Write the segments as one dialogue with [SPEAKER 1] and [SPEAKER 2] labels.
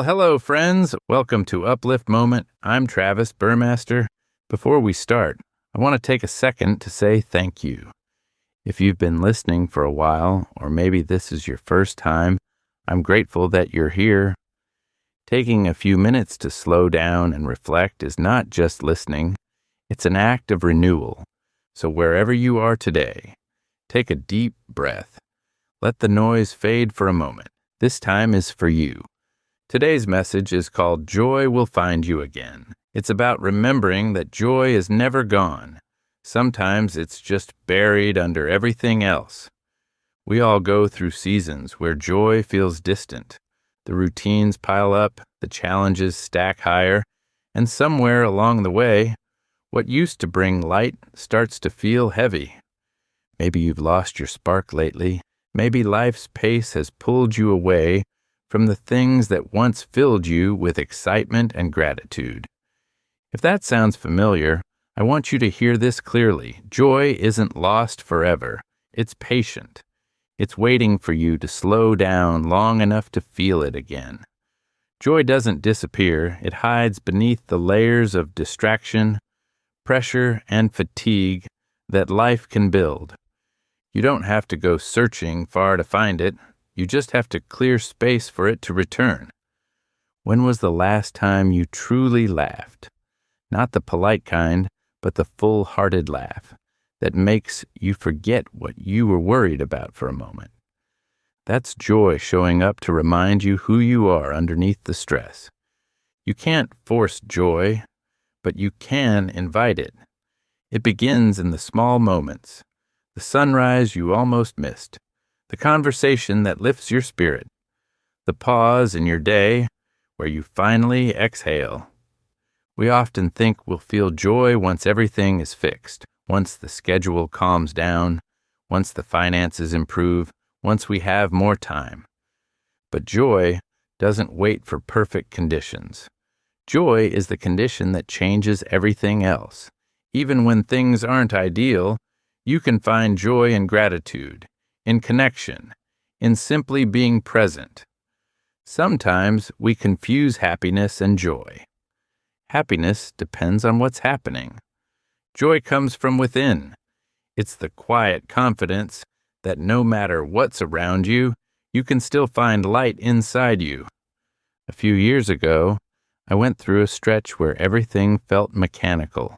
[SPEAKER 1] Well, hello, friends. Welcome to Uplift Moment. I'm Travis, Burmaster. Before we start, I want to take a second to say thank you. If you've been listening for a while, or maybe this is your first time, I'm grateful that you're here. Taking a few minutes to slow down and reflect is not just listening, it's an act of renewal. So wherever you are today, take a deep breath. Let the noise fade for a moment. This time is for you. Today's message is called Joy Will Find You Again. It's about remembering that joy is never gone. Sometimes it's just buried under everything else. We all go through seasons where joy feels distant. The routines pile up, the challenges stack higher, and somewhere along the way, what used to bring light starts to feel heavy. Maybe you've lost your spark lately. Maybe life's pace has pulled you away from the things that once filled you with excitement and gratitude. If that sounds familiar, I want you to hear this clearly. Joy isn't lost forever. It's patient. It's waiting for you to slow down long enough to feel it again. Joy doesn't disappear. It hides beneath the layers of distraction, pressure, and fatigue that life can build. You don't have to go searching far to find it. You just have to clear space for it to return. When was the last time you truly laughed? Not the polite kind, but the full-hearted laugh that makes you forget what you were worried about for a moment. That's joy showing up to remind you who you are underneath the stress. You can't force joy, but you can invite it. It begins in the small moments. The sunrise you almost missed. The conversation that lifts your spirit. The pause in your day where you finally exhale. We often think we'll feel joy once everything is fixed, once the schedule calms down, once the finances improve, once we have more time. But joy doesn't wait for perfect conditions. Joy is the condition that changes everything else. Even when things aren't ideal, you can find joy in gratitude, in connection, in simply being present. Sometimes we confuse happiness and joy. Happiness depends on what's happening. Joy comes from within. It's the quiet confidence that no matter what's around you, you can still find light inside you. A few years ago, I went through a stretch where everything felt mechanical.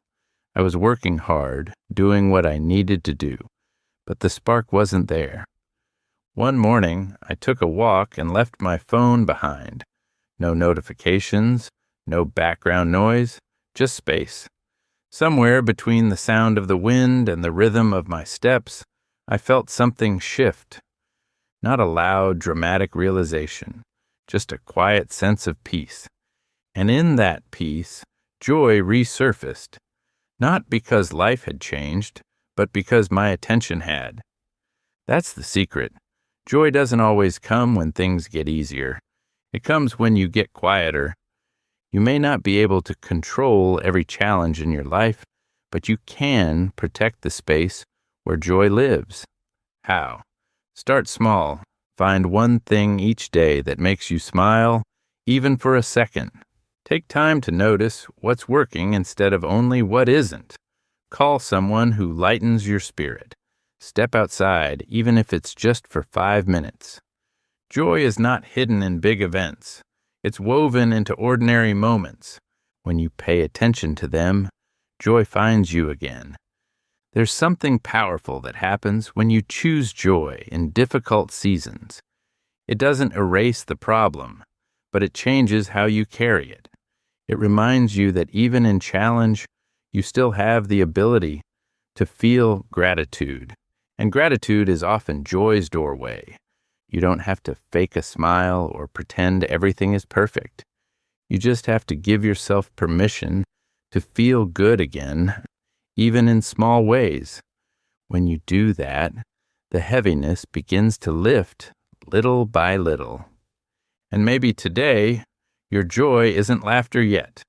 [SPEAKER 1] I was working hard, doing what I needed to do, but the spark wasn't there. One morning, I took a walk and left my phone behind. No notifications, no background noise, just space. Somewhere between the sound of the wind and the rhythm of my steps, I felt something shift. Not a loud, dramatic realization, just a quiet sense of peace. And in that peace, joy resurfaced. Not because life had changed, but because my attention had. That's the secret. Joy doesn't always come when things get easier. It comes when you get quieter. You may not be able to control every challenge in your life, but you can protect the space where joy lives. How? Start small. Find one thing each day that makes you smile, even for a second. Take time to notice what's working instead of only what isn't. Call someone who lightens your spirit. Step outside, even if it's just for 5 minutes. Joy is not hidden in big events. It's woven into ordinary moments. When you pay attention to them, joy finds you again. There's something powerful that happens when you choose joy in difficult seasons. It doesn't erase the problem, but it changes how you carry it. It reminds you that even in challenge, you still have the ability to feel gratitude. And gratitude is often joy's doorway. You don't have to fake a smile or pretend everything is perfect. You just have to give yourself permission to feel good again, even in small ways. When you do that, the heaviness begins to lift little by little. And maybe today, your joy isn't laughter yet.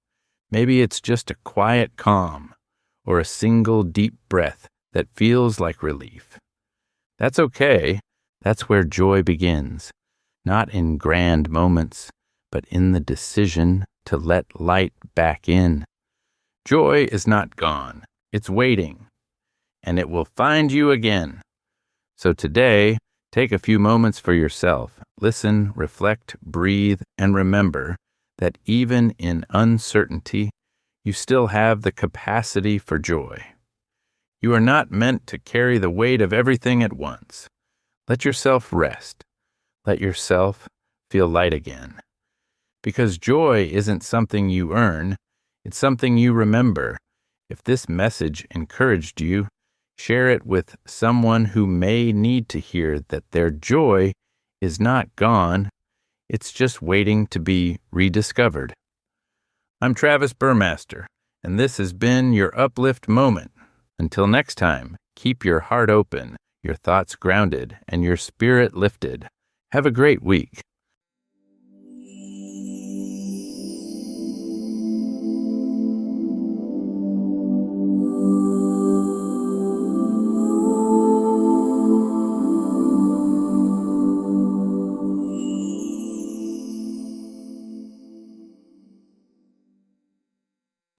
[SPEAKER 1] Maybe it's just a quiet calm or a single deep breath that feels like relief. That's okay. That's where joy begins, not in grand moments, but in the decision to let light back in. Joy is not gone. It's waiting, and it will find you again. So today, take a few moments for yourself. Listen, reflect, breathe, and remember that even in uncertainty, you still have the capacity for joy. You are not meant to carry the weight of everything at once. Let yourself rest. Let yourself feel light again. Because joy isn't something you earn, it's something you remember. If this message encouraged you, share it with someone who may need to hear that their joy is not gone, it's just waiting to be rediscovered. I'm Travis Burmaster, and this has been your Uplift Moment. Until next time, keep your heart open, your thoughts grounded, and your spirit lifted. Have a great week.